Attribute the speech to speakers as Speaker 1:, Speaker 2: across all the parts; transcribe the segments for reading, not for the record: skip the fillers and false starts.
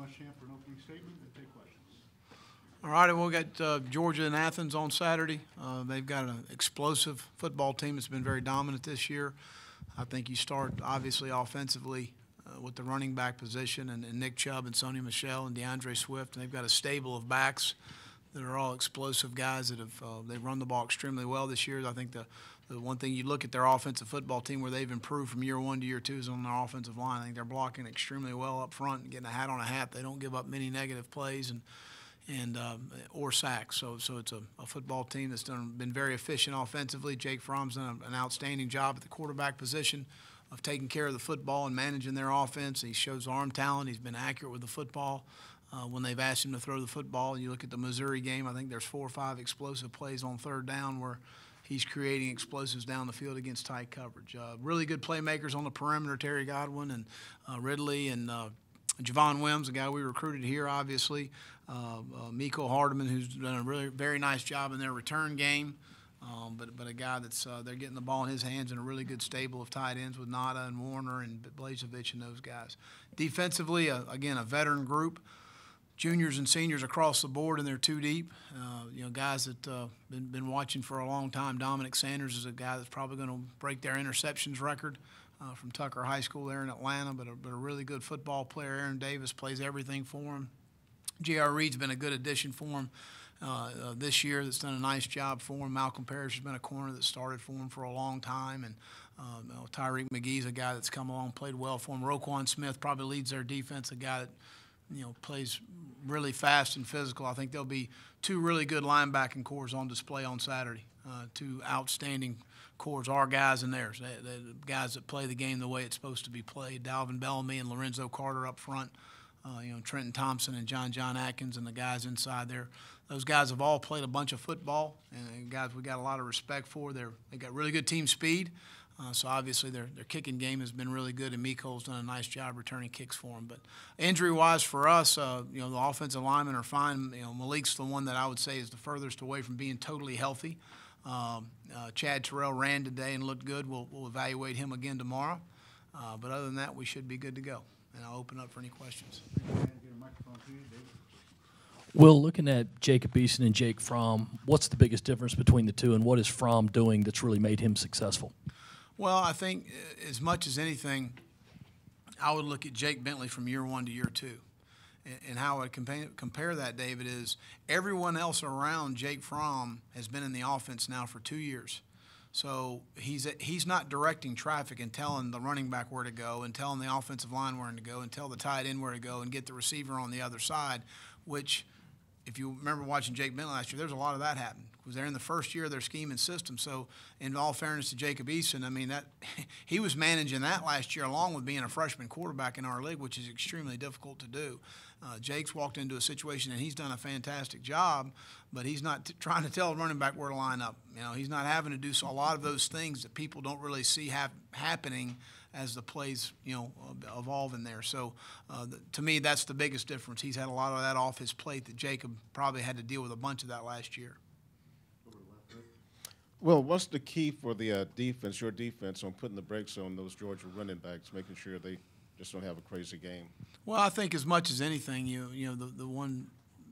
Speaker 1: Muschamp for an opening statement and take questions.
Speaker 2: All right, we'll get Georgia and Athens on Saturday. They've got an explosive football team that's been very dominant this year. I think you start, obviously, offensively with the running back position and Nick Chubb and Sony Michel and DeAndre Swift. And they've got a stable of backs that are all explosive guys that have they've run the ball extremely well this year. I think the one thing you look at their offensive football team where they've improved from year one to year two is on their offensive line. I think they're blocking extremely well up front and getting a hat on a hat. They don't give up many negative plays or sacks. So it's a football team that's been very efficient offensively. Jake Fromm's done an outstanding job at the quarterback position of taking care of the football and managing their offense. He shows arm talent. He's been accurate with the football. When they've asked him to throw the football, you look at the Missouri game, I think there's 4 or 5 explosive plays on third down where he's creating explosives down the field against tight coverage. Really good playmakers on the perimeter, Terry Godwin and Ridley and Javon Wims, a guy we recruited here, obviously. Miko Hardeman, who's done a really very nice job in their return game. But a guy that's they're getting the ball in his hands in a really good stable of tight ends with Nada and Warner and Blazevich and those guys. Defensively, again, a veteran group. Juniors and seniors across the board, and they're too deep. Guys that been watching for a long time. Dominic Sanders is a guy that's probably going to break their interceptions record from Tucker High School there in Atlanta, but a really good football player. Aaron Davis plays everything for him. J.R. Reed's been a good addition for him this year. That's done a nice job for him. Malcolm Parrish has been a corner that started for him for a long time, and Tyreek McGee's a guy that's come along, played well for him. Roquan Smith probably leads their defense, a guy that plays really fast and physical. I think there'll be 2 really good linebacking cores on display on Saturday. 2 outstanding cores, our guys and theirs. The guys that play the game the way it's supposed to be played. Dalvin Bellamy and Lorenzo Carter up front. Trenton Thompson and John Atkins and the guys inside there. Those guys have all played a bunch of football, and guys we got a lot of respect for. They got really good team speed. So obviously their kicking game has been really good, and Miko's done a nice job returning kicks for them. But injury-wise for us, the offensive linemen are fine. Malik's the one that I would say is the furthest away from being totally healthy. Chad Terrell ran today and looked good. We'll evaluate him again tomorrow. But other than that, we should be good to go. And I'll open up for any questions.
Speaker 3: Will, looking at Jacob Eason and Jake Fromm, what's the biggest difference between the two, and what is Fromm doing that's really made him successful?
Speaker 2: Well, I think as much as anything, I would look at Jake Bentley from year 1 to year 2. And how I would compare that, David, is everyone else around Jake Fromm has been in the offense now for 2 years. So he's not directing traffic and telling the running back where to go and telling the offensive line where to go and tell the tight end where to go and get the receiver on the other side, which if you remember watching Jake Bentley last year, there's a lot of that happened because they're in the first year of their scheme and system. So in all fairness to Jacob Eason, I mean, that he was managing that last year along with being a freshman quarterback in our league, which is extremely difficult to do. Jake's walked into a situation and he's done a fantastic job, but he's not trying to tell a running back where to line up. He's not having to do a lot of those things that people don't really see happening as the plays, evolve in there. So to me, that's the biggest difference. He's had a lot of that off his plate that Jacob probably had to deal with a bunch of that last year.
Speaker 4: Well, what's the key for the defense, your defense, on putting the brakes on those Georgia running backs, making sure they just don't have a crazy game?
Speaker 2: Well, I think as much as anything, the one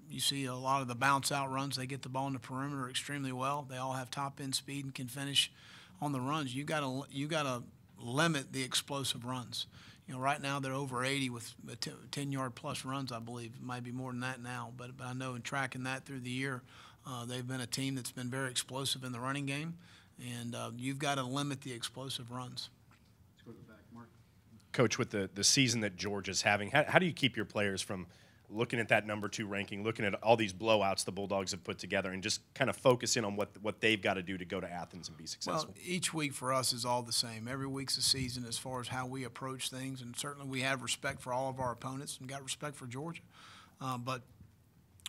Speaker 2: you see a lot of the bounce out runs, they get the ball in the perimeter extremely well. They all have top end speed and can finish on the runs. You got to limit the explosive runs. Right now they're over 80 with 10-yard plus runs, I believe. It might be more than that now, but I know in tracking that through the year, they've been a team that's been very explosive in the running game, and you've got to limit the explosive runs.
Speaker 1: Let's go to the back, Mark.
Speaker 5: Coach, with the season that Georgia's having, how do you keep your players from looking at that number 2 ranking, looking at all these blowouts the Bulldogs have put together, and just kind of focus in on what they've got to do to go to Athens and be successful?
Speaker 2: Well, each week for us is all the same. Every week's a season as far as how we approach things, and certainly we have respect for all of our opponents and got respect for Georgia. But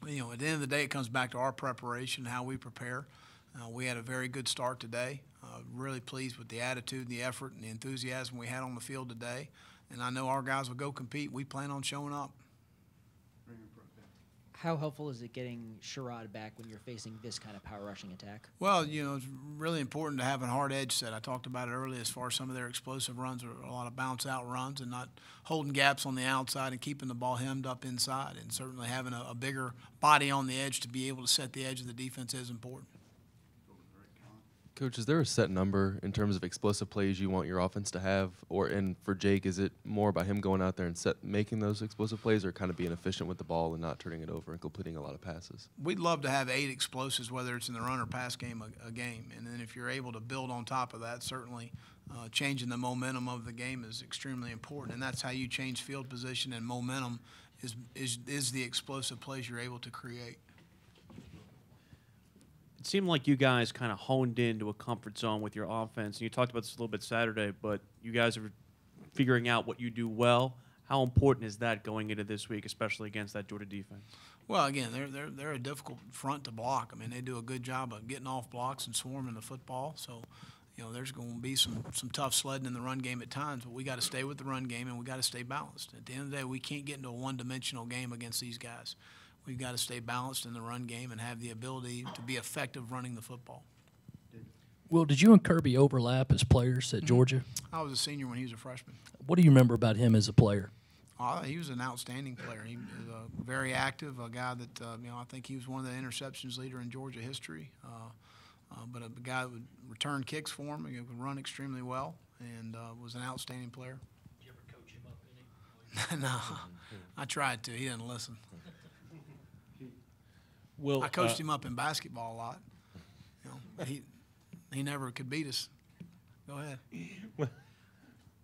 Speaker 2: at the end of the day, it comes back to our preparation, how we prepare. We had a very good start today. Really pleased with the attitude, the effort, and the enthusiasm we had on the field today. And I know our guys will go compete. We plan on showing up.
Speaker 6: How helpful is it getting Sherrod back when you're facing this kind of power rushing attack?
Speaker 2: Well, it's really important to have a hard edge set. I talked about it earlier as far as some of their explosive runs are a lot of bounce out runs and not holding gaps on the outside and keeping the ball hemmed up inside. And certainly having a bigger body on the edge to be able to set the edge of the defense is important.
Speaker 7: Coach, is there a set number in terms of explosive plays you want your offense to have? And for Jake, is it more about him going out there and making those explosive plays, or kind of being efficient with the ball and not turning it over and completing a lot of passes?
Speaker 2: We'd love to have 8 explosives, whether it's in the run or pass game, a game. And then if you're able to build on top of that, certainly changing the momentum of the game is extremely important. And that's how you change field position, and momentum is the explosive plays you're able to create.
Speaker 8: It seemed like you guys kind of honed into a comfort zone with your offense. And you talked about this a little bit Saturday, but you guys are figuring out what you do well. How important is that going into this week, especially against that Georgia defense?
Speaker 2: Well, again, they're a difficult front to block. I mean, they do a good job of getting off blocks and swarming the football. So, there's going to be some tough sledding in the run game at times, but we got to stay with the run game and we got to stay balanced. At the end of the day, we can't get into a one-dimensional game against these guys. We've got to stay balanced in the run game and have the ability to be effective running the football.
Speaker 3: Will, did you and Kirby overlap as players at Georgia?
Speaker 2: I was a senior when he was a freshman.
Speaker 3: What do you remember about him as a player?
Speaker 2: He was an outstanding player. He was very active, a guy that, I think he was one of the interceptions leader in Georgia history. But a guy that would return kicks for him. He could run extremely well and was an outstanding player.
Speaker 3: Did you ever coach him up any?
Speaker 2: No, I tried to. He didn't listen.
Speaker 9: Will,
Speaker 2: I coached him up in basketball a lot. But he never could beat us. Go ahead.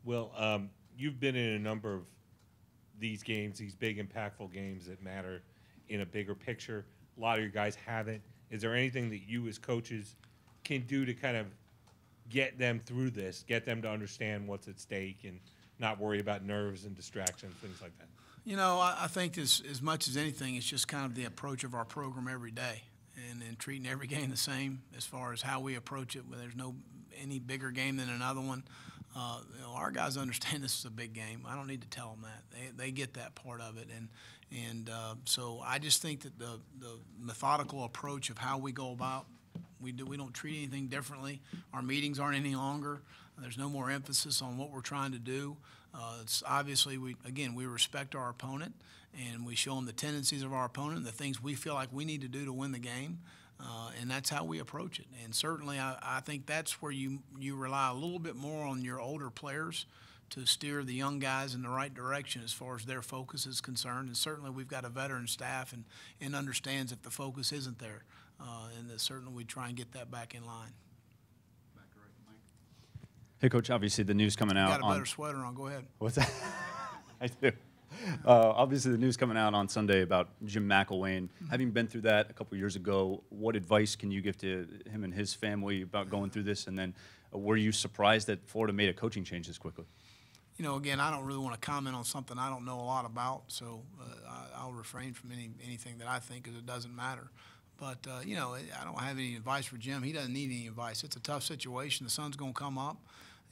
Speaker 9: Well, you've been in a number of these games, these big, impactful games that matter in a bigger picture. A lot of your guys haven't. Is there anything that you as coaches can do to kind of get them through this, get them to understand what's at stake and not worry about nerves and distractions, things like that?
Speaker 2: I think as much as anything, it's just kind of the approach of our program every day and treating every game the same as far as how we approach it. There's no any bigger game than another one. Our guys understand this is a big game. I don't need to tell them that. They get that part of it. So I just think that the methodical approach of how we go about, we don't treat anything differently. Our meetings aren't any longer. There's no more emphasis on what we're trying to do. It's obviously, we respect our opponent, and we show them the tendencies of our opponent and the things we feel like we need to do to win the game, and that's how we approach it. And certainly I think that's where you rely a little bit more on your older players to steer the young guys in the right direction as far as their focus is concerned. And certainly we've got a veteran staff and understands if the focus isn't there, and that certainly we try and get that back in line.
Speaker 10: Hey, Coach, obviously the news coming out
Speaker 2: Got a better sweater on. Go ahead.
Speaker 10: What's that? I do. Obviously the news coming out on Sunday about Jim McElwain. Having been through that a couple years ago, what advice can you give to him and his family about going through this? And then were you surprised that Florida made a coaching change this quickly?
Speaker 2: Again, I don't really want to comment on something I don't know a lot about, so I'll refrain from anything that I think, because it doesn't matter. But, I don't have any advice for Jim. He doesn't need any advice. It's a tough situation. The sun's going to come up,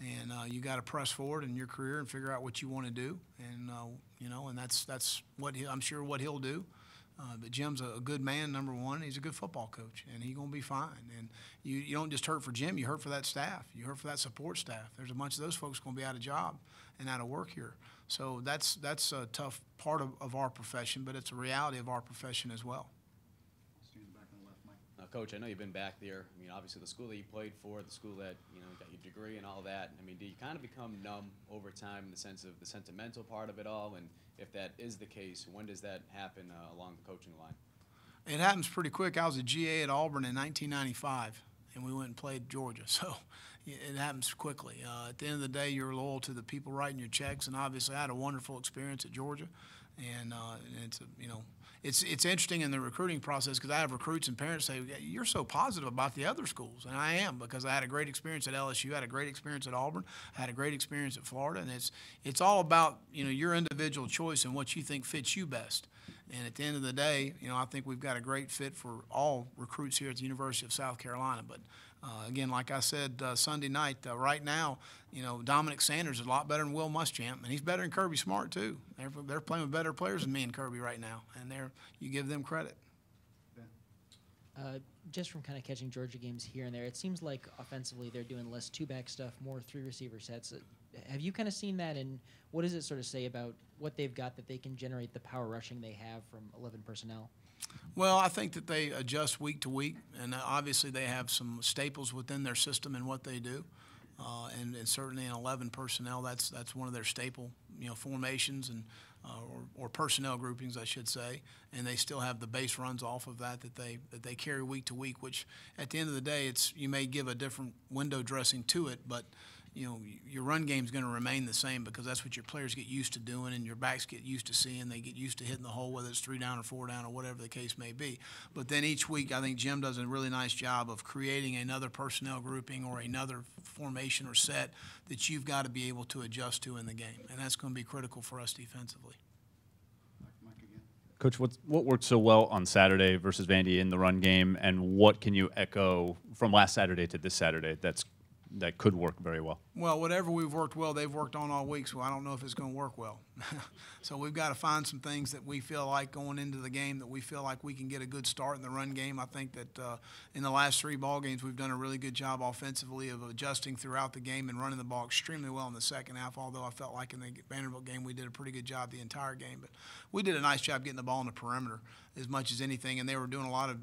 Speaker 2: and you got to press forward in your career and figure out what you want to do. And, and that's what I'm sure what he'll do. But Jim's a good man, number one. He's a good football coach, and he's going to be fine. And you don't just hurt for Jim. You hurt for that staff. You hurt for that support staff. There's a bunch of those folks going to be out of job and out of work here. So that's a tough part of our profession, but it's a reality of our profession as well.
Speaker 11: Coach, I know you've been back there. I mean, obviously the school that you played for, the school that, got your degree and all that. I mean, do you kind of become numb over time in the sense of the sentimental part of it all? And if that is the case, when does that happen along the coaching line?
Speaker 2: It happens pretty quick. I was a GA at Auburn in 1995, and we went and played Georgia. So it happens quickly. At the end of the day, you're loyal to the people writing your checks, and obviously I had a wonderful experience at Georgia. And it's it's interesting in the recruiting process, because I have recruits and parents say, you're so positive about the other schools. And I am, because I had a great experience at LSU, I had a great experience at Auburn, I had a great experience at Florida. And it's all about, your individual choice and what you think fits you best. And at the end of the day, I think we've got a great fit for all recruits here at the University of South Carolina. But Again, like I said Sunday night, right now, Dominic Sanders is a lot better than Will Muschamp, and he's better than Kirby Smart too. They're playing with better players than me and Kirby right now, and you give them credit.
Speaker 6: Just from kind of catching Georgia games here and there, it seems like offensively they're doing less two-back stuff, more three-receiver sets. Have you kind of seen that, and what does it sort of say about what they've got that they can generate the power rushing they have from 11 personnel?
Speaker 2: Well, I think that they adjust week to week, and obviously they have some staples within their system and what they do. And certainly in 11 personnel, that's one of their staple, formations and or personnel groupings, I should say. And they still have the base runs off of that they carry week to week. Which at the end of the day, you may give a different window dressing to it, but your run game is going to remain the same because that's what your players get used to doing and your backs get used to seeing. They get used to hitting the hole, whether it's 3 down or 4 down or whatever the case may be. But then each week, I think Jim does a really nice job of creating another personnel grouping or another formation or set that you've got to be able to adjust to in the game. And that's going to be critical for us defensively.
Speaker 1: Mike again.
Speaker 10: Coach, what worked so well on Saturday versus Vandy in the run game, and what can you echo from last Saturday to this Saturday that could work very well?
Speaker 2: Well, whatever we've worked well, they've worked on all week, so I don't know if it's going to work well. So we've got to find some things that we feel like going into the game that we feel like we can get a good start in the run game. I think that in the last 3 ball games, we've done a really good job offensively of adjusting throughout the game and running the ball extremely well in the second half, although I felt like in the Vanderbilt game we did a pretty good job the entire game. But we did a nice job getting the ball in the perimeter as much as anything, and they were doing a lot of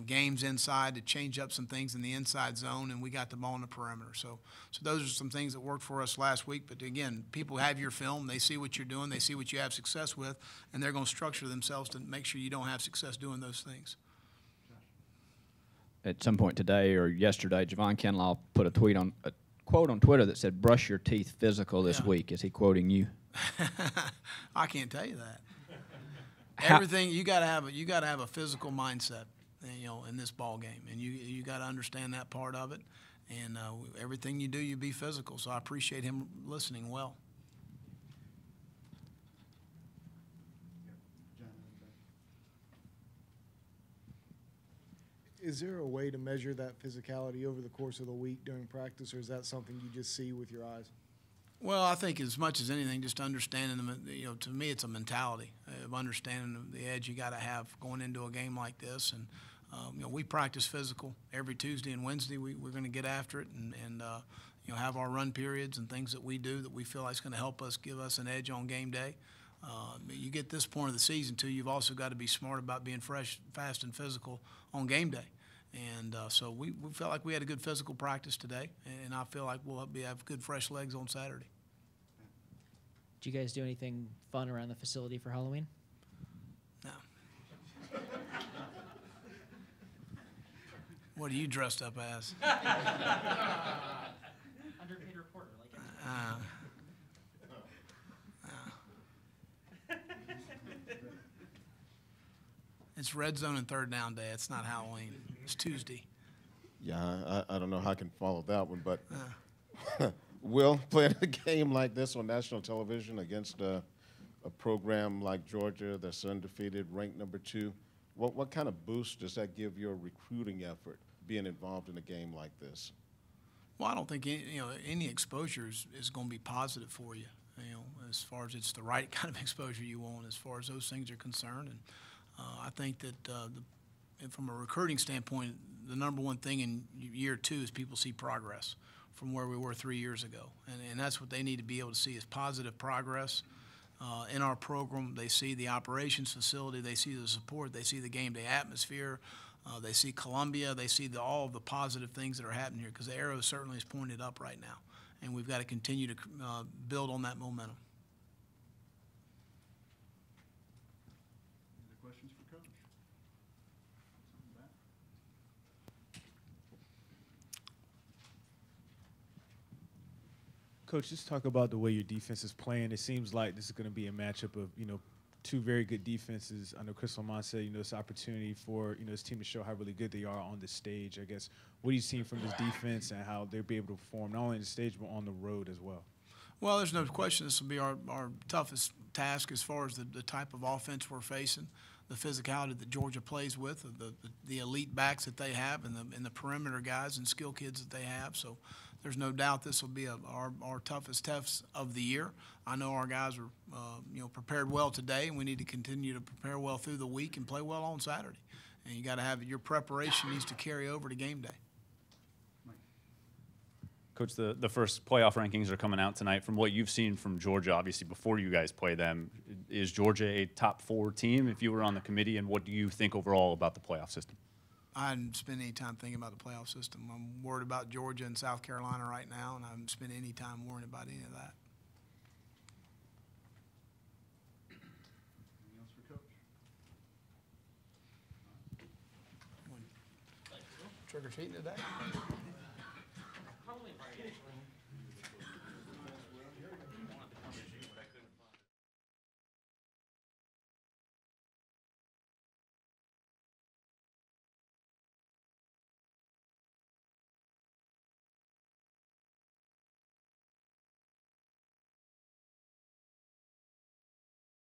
Speaker 2: games inside to change up some things in the inside zone, and we got the ball in the perimeter. So those are some things that worked for us last week. But again, people have your film, they see what you're doing, they see what you have success with, and they're going to structure themselves to make sure you don't have success doing those things.
Speaker 12: At some point today or yesterday, Javon Kinlaw put a quote on Twitter that said, "Brush your teeth physical this week." Is he quoting you?
Speaker 2: I can't tell you that. Everything you got to have a physical mindset, in this ball game, and you got to understand that part of it. And everything you do, you be physical. So I appreciate him listening well.
Speaker 13: Is there a way to measure that physicality over the course of the week during practice, or is that something you just see with your eyes?
Speaker 2: Well, I think as much as anything, just understanding to me, it's a mentality of understanding the edge you got to have going into a game like this. And we practice physical every Tuesday and Wednesday. We're going to get after it and have our run periods and things that we do that we feel like is going to help us, give us an edge on game day. You get this point of the season too, you've also got to be smart about being fresh, fast, and physical on game day. And so we felt like we had a good physical practice today, and I feel like we'll have good fresh legs on Saturday.
Speaker 6: Did you guys do anything fun around the facility for Halloween?
Speaker 2: No. What are you dressed up as?
Speaker 6: Underpaid reporter, like
Speaker 2: It's red zone and third down day. It's not Halloween. It's Tuesday.
Speaker 4: Yeah, I don't know how I can follow that one, but Will, playing a game like this on national television against a program like Georgia that's undefeated, ranked number 2, what kind of boost does that give your recruiting effort being involved in a game like this?
Speaker 2: Well, I don't think any exposure is going to be positive for you. As far as it's the right kind of exposure you want, as far as those things are concerned. And I think that from a recruiting standpoint, the number one thing in year 2 is people see progress from where we were 3 years ago, and that's what they need to be able to see is positive progress in our program. They see the operations facility, they see the support, they see the game day atmosphere. They see Columbia. They see all of the positive things that are happening here because the arrow certainly is pointed up right now, and we've got to continue to build on that momentum.
Speaker 1: Any other questions for Coach? Something back?
Speaker 14: Coach, just talk about the way your defense is playing. It seems like this is going to be a matchup of, 2 very good defenses. I know Chris Lamont said, this opportunity for, his team to show how really good they are on the stage. I guess, what are you seeing from this defense and how they'll be able to perform not only on the stage but on the road as well?
Speaker 2: Well, there's no question this will be our toughest task as far as the type of offense we're facing. the physicality that Georgia plays with, the elite backs that they have, and the perimeter guys and skill kids that they have. So there's no doubt this will be our toughest test of the year. I know our guys are prepared well today, and we need to continue to prepare well through the week and play well on Saturday. And you got to have your preparation needs to carry over to game day.
Speaker 10: Coach, the first playoff rankings are coming out tonight. From what you've seen from Georgia, obviously before you guys play them, is Georgia a top 4 team if you were on the committee, and what do you think overall about the playoff system?
Speaker 2: I hadn't spent any time thinking about the playoff system. I'm worried about Georgia and South Carolina right now, and I haven't spent any time worrying about any of that.
Speaker 1: Anything else for Coach?
Speaker 2: Trick or treating today?